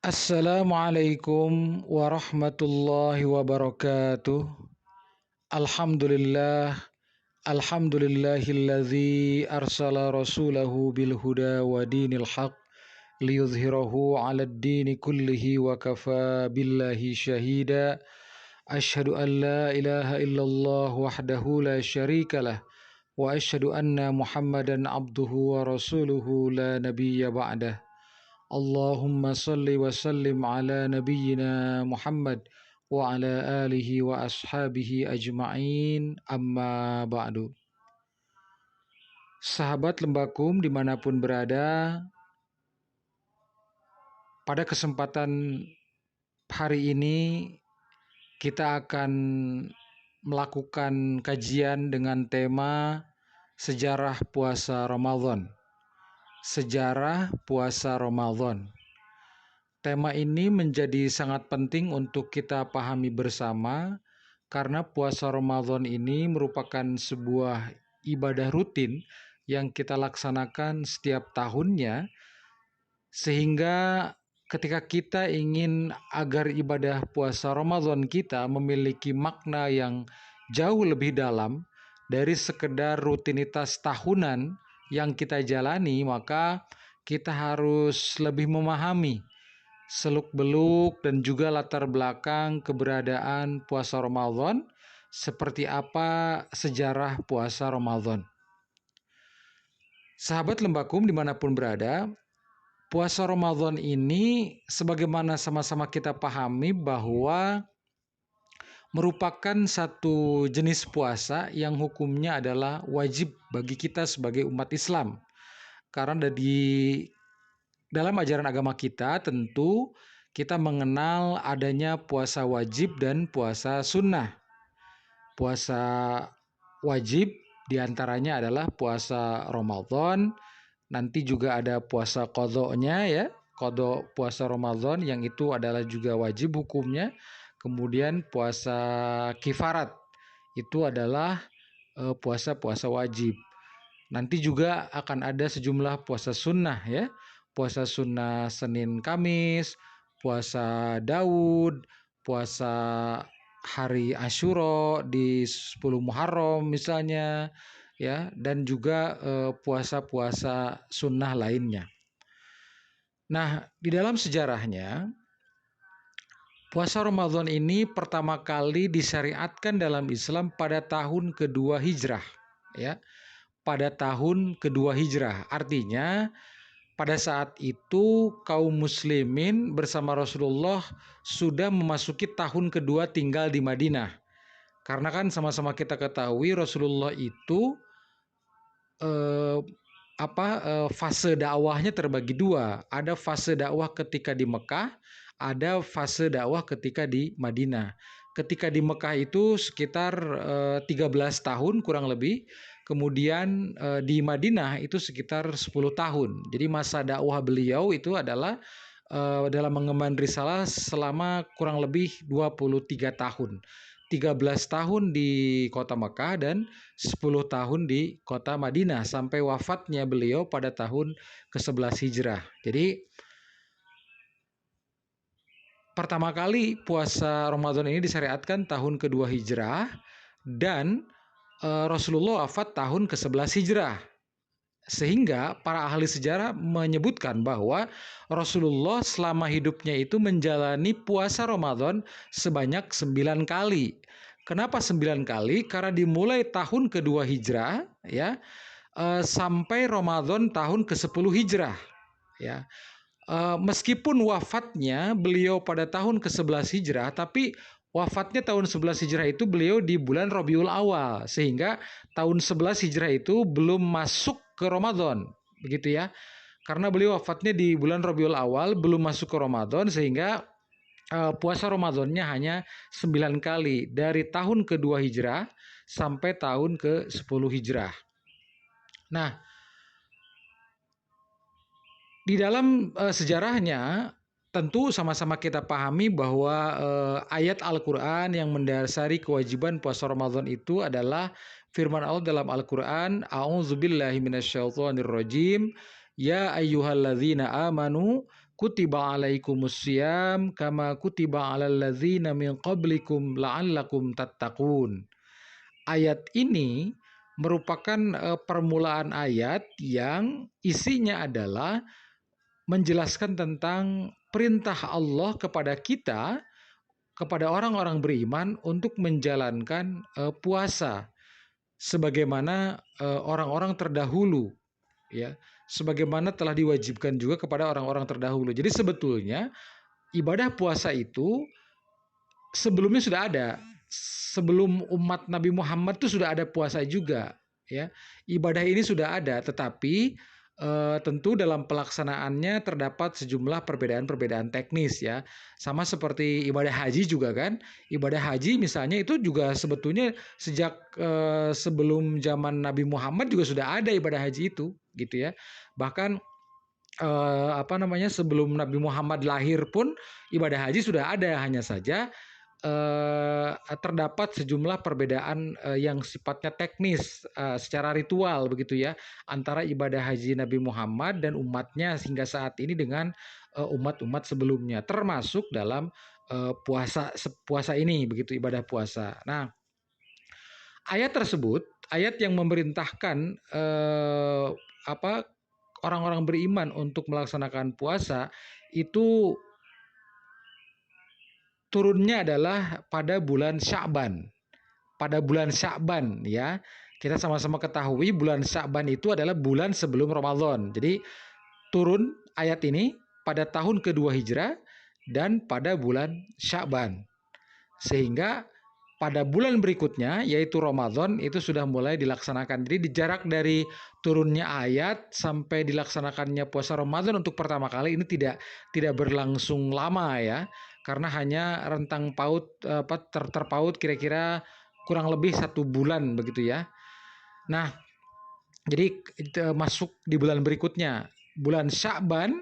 Assalamualaikum warahmatullahi wabarakatuh. Alhamdulillah, alhamdulillahilladzi arsala rasulahu bil huda wa dinil haq liyudhhirahu 'alad dini kullihi wa kafa billahi syahida. Asyhadu an la ilaha illallah wahdahu la syarikalah wa asyhadu anna Muhammadan abduhu wa rasuluhu la nabiyya ba'dah. Allahumma salli wa sallim ala nabiyyina Muhammad wa ala alihi wa ashabihi ajma'in amma ba'du. Sahabat Lembakum dimanapun berada, pada kesempatan hari ini kita akan melakukan kajian dengan tema sejarah puasa Ramadan. Sejarah puasa Ramadan. Tema ini menjadi sangat penting untuk kita pahami bersama karena puasa Ramadan ini merupakan sebuah ibadah rutin yang kita laksanakan setiap tahunnya, sehingga ketika kita ingin agar ibadah puasa Ramadan kita memiliki makna yang jauh lebih dalam dari sekedar rutinitas tahunan yang kita jalani, maka kita harus lebih memahami seluk-beluk dan juga latar belakang keberadaan puasa Ramadan, seperti apa sejarah puasa Ramadan. Sahabat Lembakum dimanapun berada, puasa Ramadan ini sebagaimana sama-sama kita pahami bahwa merupakan satu jenis puasa yang hukumnya adalah wajib bagi kita sebagai umat Islam. Karena dalam ajaran agama kita tentu kita mengenal adanya puasa wajib dan puasa sunnah. Puasa wajib diantaranya adalah puasa Ramadan, nanti juga ada puasa qadha-nya ya, qadha puasa Ramadan yang itu adalah juga wajib hukumnya. Kemudian puasa kifarat itu adalah puasa-puasa wajib. Nanti juga akan ada sejumlah puasa sunnah ya, puasa sunnah Senin Kamis, puasa Daud, puasa hari Asyura di 10 Muharram misalnya ya, dan juga puasa-puasa sunnah lainnya. Nah, di dalam sejarahnya puasa Ramadan ini pertama kali disyariatkan dalam Islam pada tahun kedua Hijrah ya. Pada tahun kedua Hijrah. Artinya pada saat itu kaum muslimin bersama Rasulullah sudah memasuki tahun kedua tinggal di Madinah. Karena kan sama-sama kita ketahui Rasulullah itu fase dakwahnya terbagi dua. Ada fase dakwah ketika di Mekah, ada fase dakwah ketika di Madinah. Ketika di Mekah itu sekitar 13 tahun kurang lebih. Kemudian di Madinah itu sekitar 10 tahun. Jadi masa dakwah beliau itu adalah dalam mengemban risalah selama kurang lebih 23 tahun. 13 tahun di kota Mekah dan 10 tahun di kota Madinah sampai wafatnya beliau pada tahun ke-11 Hijrah. Jadi pertama kali puasa Ramadan ini disyariatkan tahun kedua Hijrah dan Rasulullah wafat tahun ke-11 Hijrah. Sehingga para ahli sejarah menyebutkan bahwa Rasulullah selama hidupnya itu menjalani puasa Ramadan sebanyak 9 kali. Kenapa 9 kali? Karena dimulai tahun kedua Hijrah ya sampai Ramadan tahun ke-10 Hijrah ya. Meskipun wafatnya beliau pada tahun ke-11 Hijrah, tapi wafatnya tahun 11 Hijrah itu beliau di bulan Rabiul Awal, sehingga tahun 11 Hijrah itu belum masuk ke Ramadan, begitu ya. Karena beliau wafatnya di bulan Rabiul Awal, belum masuk ke Ramadan, sehingga puasa Ramadannya hanya 9 kali dari tahun kedua Hijrah sampai tahun ke-10 Hijrah. Nah, di dalam sejarahnya tentu sama-sama kita pahami bahwa ayat Al-Quran yang mendasari kewajiban puasa Ramadan itu adalah firman Allah dalam Al-Quran, A'udzubillahi minasyaitonirrajim, Ya ayyuhalladzina amanu kutiba alaikumusiyam kama kutiba alal ladzina min qablikum la'allakum tattaqun. Ayat ini merupakan permulaan ayat yang isinya adalah menjelaskan tentang perintah Allah kepada kita, kepada orang-orang beriman untuk menjalankan puasa sebagaimana orang-orang terdahulu, ya, sebagaimana telah diwajibkan juga kepada orang-orang terdahulu. Jadi sebetulnya ibadah puasa itu sebelumnya sudah ada. Sebelum umat Nabi Muhammad itu sudah ada puasa juga, ya. Ibadah ini sudah ada, tetapi tentu dalam pelaksanaannya terdapat sejumlah perbedaan-perbedaan teknis, ya. Sama seperti ibadah haji juga kan. Ibadah haji misalnya itu juga sebetulnya sejak sebelum zaman Nabi Muhammad juga sudah ada ibadah haji itu, gitu ya. Bahkan sebelum Nabi Muhammad lahir pun ibadah haji sudah ada, hanya saja terdapat sejumlah perbedaan yang sifatnya teknis secara ritual begitu ya antara ibadah haji Nabi Muhammad dan umatnya hingga saat ini dengan umat-umat sebelumnya, termasuk dalam puasa ini begitu, ibadah puasa. Nah, ayat tersebut ayat yang memerintahkan orang-orang beriman untuk melaksanakan puasa itu turunnya adalah pada bulan Sya'ban. Pada bulan Sya'ban, ya. Kita sama-sama ketahui bulan Sya'ban itu adalah bulan sebelum Ramadan. Jadi turun ayat ini pada tahun kedua Hijrah dan pada bulan Sya'ban. Sehingga pada bulan berikutnya yaitu Ramadan itu sudah mulai dilaksanakan. Jadi jarak dari turunnya ayat sampai dilaksanakannya puasa Ramadan untuk pertama kali ini tidak berlangsung lama, ya. Karena hanya rentang terpaut kira-kira kurang lebih 1 bulan begitu ya. Nah, jadi masuk di bulan berikutnya, bulan Sya'ban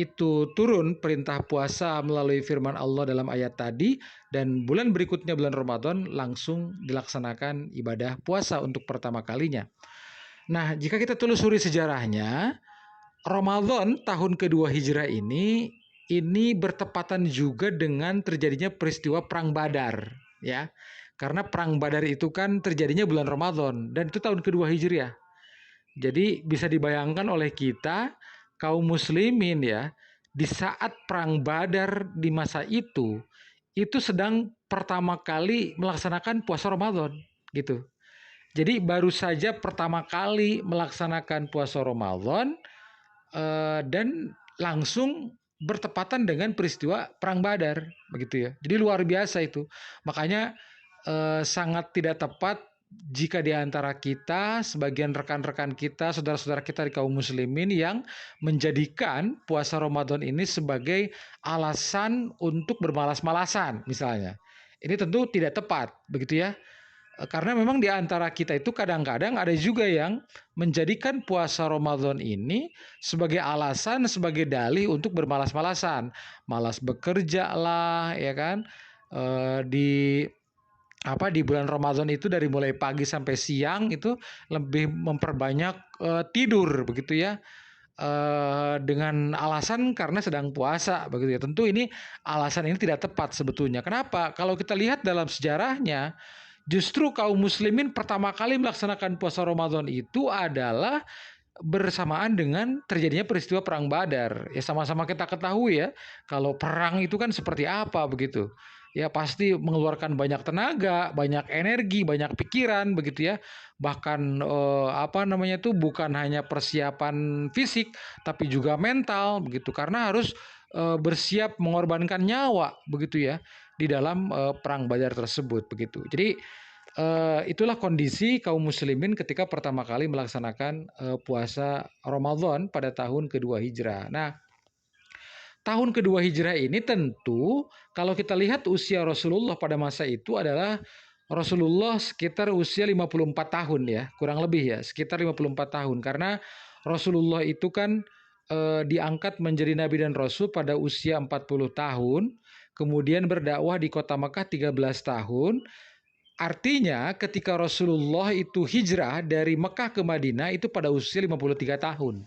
itu turun perintah puasa melalui firman Allah dalam ayat tadi, dan bulan berikutnya bulan Ramadan langsung dilaksanakan ibadah puasa untuk pertama kalinya. Nah, jika kita telusuri sejarahnya, Ramadan tahun kedua Hijrah ini bertepatan juga dengan terjadinya peristiwa Perang Badar, ya. Karena Perang Badar itu kan terjadinya bulan Ramadan dan itu tahun kedua Hijriah. Jadi bisa dibayangkan oleh kita kaum muslimin, ya, di saat Perang Badar di masa itu sedang pertama kali melaksanakan puasa Ramadan, gitu. Jadi baru saja pertama kali melaksanakan puasa Ramadan dan langsung bertepatan dengan peristiwa Perang Badar, begitu ya. Jadi luar biasa itu. Makanya sangat tidak tepat jika di antara kita, sebagian rekan-rekan kita, saudara-saudara kita di kaum muslimin yang menjadikan puasa Ramadan ini sebagai alasan untuk bermalas-malasan misalnya. Ini tentu tidak tepat, begitu ya. Karena memang di antara kita itu kadang-kadang ada juga yang menjadikan puasa Ramadan ini sebagai alasan, sebagai dalih untuk bermalas-malasan. Malas bekerja lah, ya kan. Di bulan Ramadan itu dari mulai pagi sampai siang itu lebih memperbanyak tidur begitu ya. Dengan alasan karena sedang puasa begitu ya. Tentu ini alasan ini tidak tepat sebetulnya. Kenapa? Kalau kita lihat dalam sejarahnya, justru kaum muslimin pertama kali melaksanakan puasa Ramadan itu adalah bersamaan dengan terjadinya peristiwa Perang Badar. Ya sama-sama kita ketahui ya, kalau perang itu kan seperti apa begitu. Ya pasti mengeluarkan banyak tenaga, banyak energi, banyak pikiran begitu ya. Bahkan bukan hanya persiapan fisik tapi juga mental begitu, karena harus bersiap mengorbankan nyawa begitu ya di dalam Perang Badar tersebut begitu. Jadi itulah kondisi kaum muslimin ketika pertama kali melaksanakan puasa Ramadan pada tahun kedua Hijrah. Nah, tahun kedua Hijrah ini tentu kalau kita lihat usia Rasulullah pada masa itu adalah Rasulullah sekitar usia 54 tahun ya, kurang lebih ya, sekitar 54 tahun. Karena Rasulullah itu kan diangkat menjadi Nabi dan Rasul pada usia 40 tahun, kemudian berdakwah di kota Makkah 13 tahun. Artinya ketika Rasulullah itu hijrah dari Mekah ke Madinah itu pada usia 53 tahun.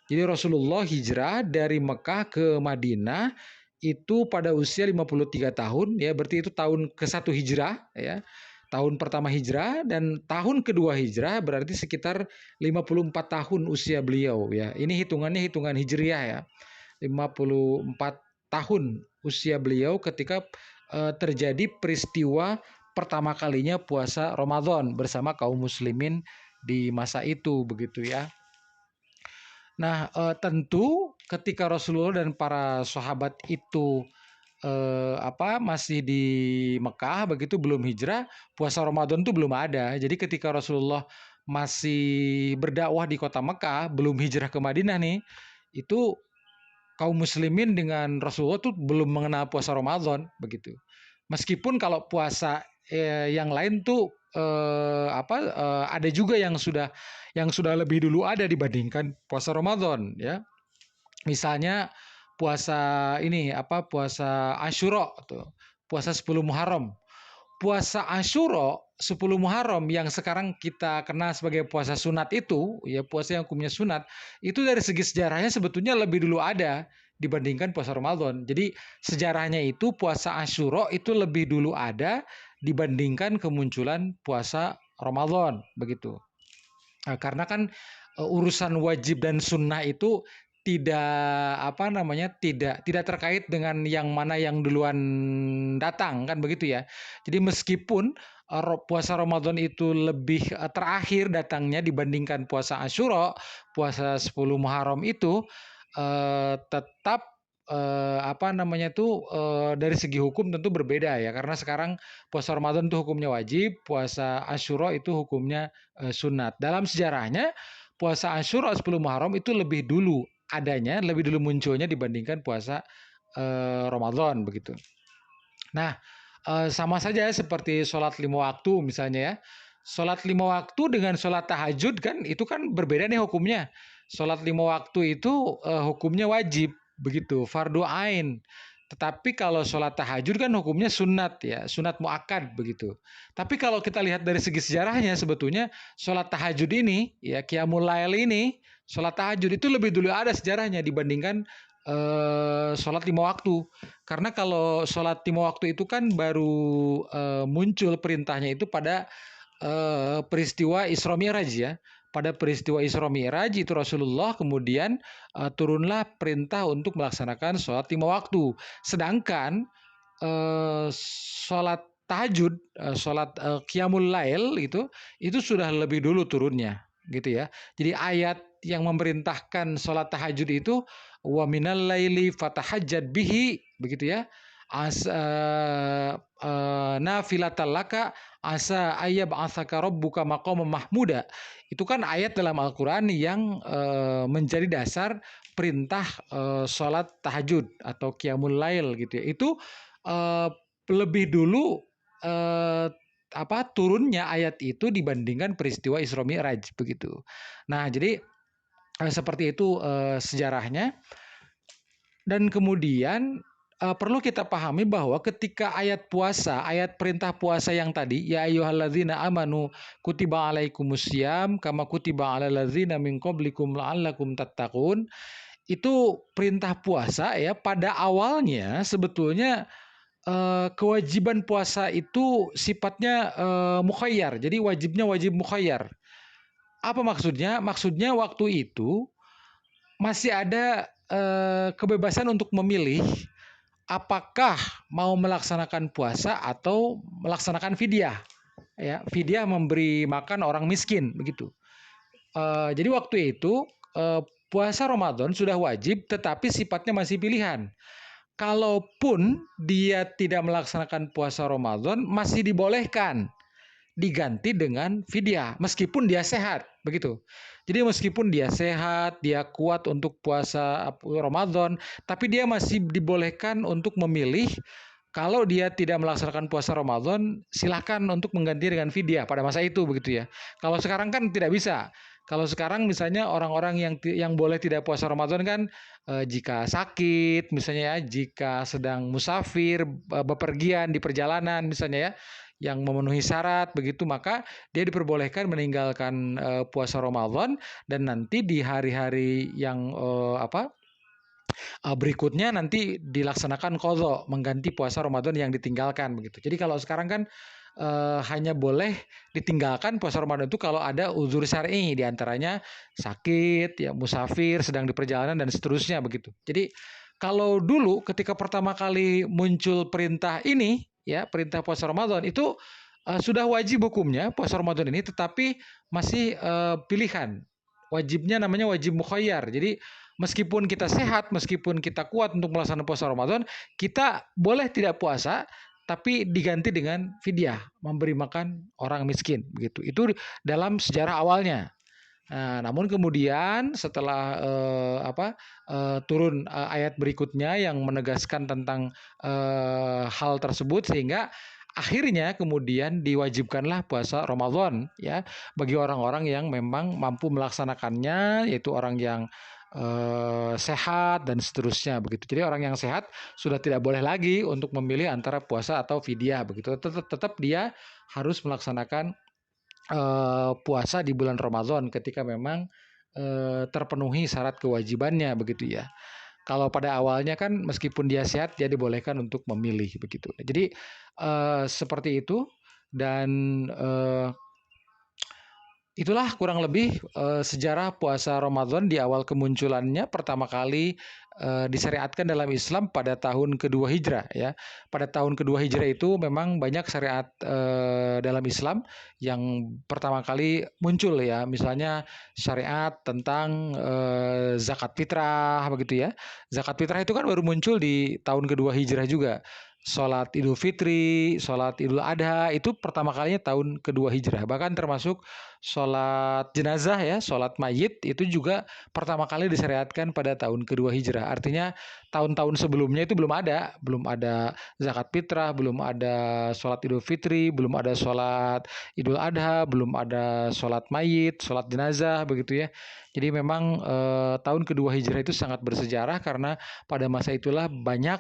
Jadi Rasulullah hijrah dari Mekah ke Madinah itu pada usia 53 tahun, ya berarti itu tahun ke-1 hijrah, ya. Tahun pertama hijrah dan tahun kedua hijrah berarti sekitar 54 tahun usia beliau, ya. Ini hitungannya hitungan hijriah, ya. 54 tahun usia beliau ketika terjadi peristiwa pertama kalinya puasa Ramadan bersama kaum muslimin di masa itu, begitu ya. Nah, tentu ketika Rasulullah dan para sahabat itu masih di Mekah begitu, belum hijrah, puasa Ramadan itu belum ada. Jadi ketika Rasulullah masih berdakwah di kota Mekah, belum hijrah ke Madinah nih, itu kaum muslimin dengan Rasulullah tuh belum mengenal puasa Ramadan begitu. Meskipun kalau puasa yang lain tuh ada juga yang sudah lebih dulu ada dibandingkan puasa Ramadan, ya. Misalnya puasa ini puasa Asyura tuh, puasa 10 Muharram. Puasa Asyura 10 Muharram yang sekarang kita kenal sebagai puasa sunat itu, ya puasa yang hukumnya sunat, itu dari segi sejarahnya sebetulnya lebih dulu ada dibandingkan puasa Ramadan. Jadi sejarahnya itu puasa Asyura itu lebih dulu ada dibandingkan kemunculan puasa Ramadan, begitu. Nah, karena kan urusan wajib dan sunnah itu tidak tidak terkait dengan yang mana yang duluan datang, kan begitu ya. Jadi meskipun puasa Ramadan itu lebih terakhir datangnya dibandingkan puasa Asyura, puasa 10 Muharram itu tetap dari segi hukum tentu berbeda ya, karena sekarang puasa Ramadan itu hukumnya wajib, puasa Asyura itu hukumnya sunat. Dalam sejarahnya puasa Asyura 10 Muharram itu lebih dulu adanya, lebih dulu munculnya dibandingkan puasa Ramadan, begitu. Nah, sama saja seperti sholat 5 waktu misalnya ya. Sholat 5 waktu dengan sholat tahajud kan itu kan berbeda nih hukumnya. Sholat 5 waktu itu hukumnya wajib, begitu, fardu ain. Tetapi kalau sholat tahajud kan hukumnya sunat ya, sunat muakkad begitu. Tapi kalau kita lihat dari segi sejarahnya sebetulnya sholat tahajud ini ya, qiyamul lail ini, sholat tahajud itu lebih dulu ada sejarahnya dibandingkan sholat 5 waktu. Karena kalau sholat 5 waktu itu kan baru muncul perintahnya itu pada peristiwa Isra Mi'raj ya. Pada peristiwa Isra Mi'raj itu Rasulullah kemudian turunlah perintah untuk melaksanakan sholat 5 waktu. Sedangkan sholat tahajud, sholat qiyamul lail itu sudah lebih dulu turunnya, gitu ya. Jadi ayat yang memerintahkan sholat tahajud itu wa minal laili fatahajjad bihi, begitu ya. Nafilatal laka asa ayyab'atsaka rabbuka maqaman mahmuda. Itu kan ayat dalam Al-Qur'an yang menjadi dasar perintah sholat tahajud atau qiyamul lail gitu ya. Itu lebih dulu turunnya ayat itu dibandingkan peristiwa Isra Mi'raj begitu. Nah, jadi seperti itu sejarahnya. Dan kemudian perlu kita pahami bahwa ketika ayat puasa, ayat perintah puasa yang tadi, ya ayyuhalladzina amanu kutiba alaikumusiyam kama kutiba alal ladzina min qablikum la'allakum tattaqun, itu perintah puasa ya, pada awalnya sebetulnya kewajiban puasa itu sifatnya mukhayyar. Jadi wajibnya wajib mukhayyar. Apa maksudnya? Maksudnya waktu itu masih ada kebebasan untuk memilih apakah mau melaksanakan puasa atau melaksanakan fidyah. Ya, fidyah memberi makan orang miskin begitu. Jadi waktu itu puasa Ramadan sudah wajib, tetapi sifatnya masih pilihan. Kalaupun dia tidak melaksanakan puasa Ramadan, masih dibolehkan diganti dengan fidyah meskipun dia sehat, begitu. Jadi meskipun dia sehat, dia kuat untuk puasa Ramadan, tapi dia masih dibolehkan untuk memilih. Kalau dia tidak melaksanakan puasa Ramadan, silakan untuk mengganti dengan fidyah pada masa itu, begitu ya. Kalau sekarang kan tidak bisa. Kalau sekarang misalnya orang-orang yang boleh tidak puasa Ramadan kan jika sakit misalnya ya, jika sedang musafir, bepergian di perjalanan misalnya ya, yang memenuhi syarat begitu, maka dia diperbolehkan meninggalkan puasa Ramadan dan nanti di hari-hari yang berikutnya nanti dilaksanakan qadha, mengganti puasa Ramadan yang ditinggalkan begitu. Jadi kalau sekarang kan hanya boleh ditinggalkan puasa Ramadan itu kalau ada uzur syar'i, diantaranya sakit, ya musafir, sedang di perjalanan dan seterusnya begitu. Jadi kalau dulu ketika pertama kali muncul perintah ini, ya perintah puasa Ramadan itu sudah wajib hukumnya puasa Ramadan ini, tetapi masih pilihan. Wajibnya namanya wajib mukhayyar. Jadi meskipun kita sehat, meskipun kita kuat untuk melaksanakan puasa Ramadan, kita boleh tidak puasa, tapi diganti dengan fidyah, memberi makan orang miskin begitu. Itu dalam sejarah awalnya. Nah, namun kemudian setelah turun ayat berikutnya yang menegaskan tentang hal tersebut, sehingga akhirnya kemudian diwajibkanlah puasa Ramadan ya bagi orang-orang yang memang mampu melaksanakannya, yaitu orang yang sehat dan seterusnya begitu. Jadi orang yang sehat sudah tidak boleh lagi untuk memilih antara puasa atau fidyah begitu. Tetap dia harus melaksanakan puasa di bulan Ramadan ketika memang terpenuhi syarat kewajibannya begitu ya. Kalau pada awalnya kan meskipun dia sehat dia dibolehkan untuk memilih begitu. Jadi seperti itu dan itulah kurang lebih sejarah puasa Ramadan di awal kemunculannya pertama kali disyariatkan dalam Islam pada tahun kedua Hijrah ya. Pada tahun kedua Hijrah itu memang banyak syariat dalam Islam yang pertama kali muncul ya. Misalnya syariat tentang zakat fitrah begitu ya. Zakat fitrah itu kan baru muncul di tahun kedua Hijrah juga. Sholat Idul Fitri, sholat Idul Adha itu pertama kalinya tahun kedua Hijrah. Bahkan termasuk sholat jenazah ya, sholat mayit itu juga pertama kali disyariatkan pada tahun kedua Hijrah. Artinya tahun-tahun sebelumnya itu belum ada zakat fitrah, belum ada sholat Idul Fitri, belum ada sholat Idul Adha, belum ada sholat mayit, sholat jenazah begitu ya. Jadi memang tahun kedua Hijrah itu sangat bersejarah karena pada masa itulah banyak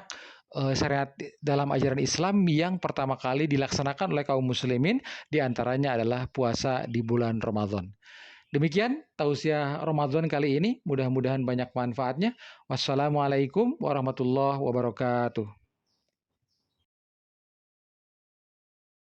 syariat dalam ajaran Islam yang pertama kali dilaksanakan oleh kaum muslimin, diantaranya adalah puasa di bulan Ramadan. Demikian tausiah Ramadan kali ini, mudah-mudahan banyak manfaatnya. Wassalamualaikum warahmatullahi wabarakatuh.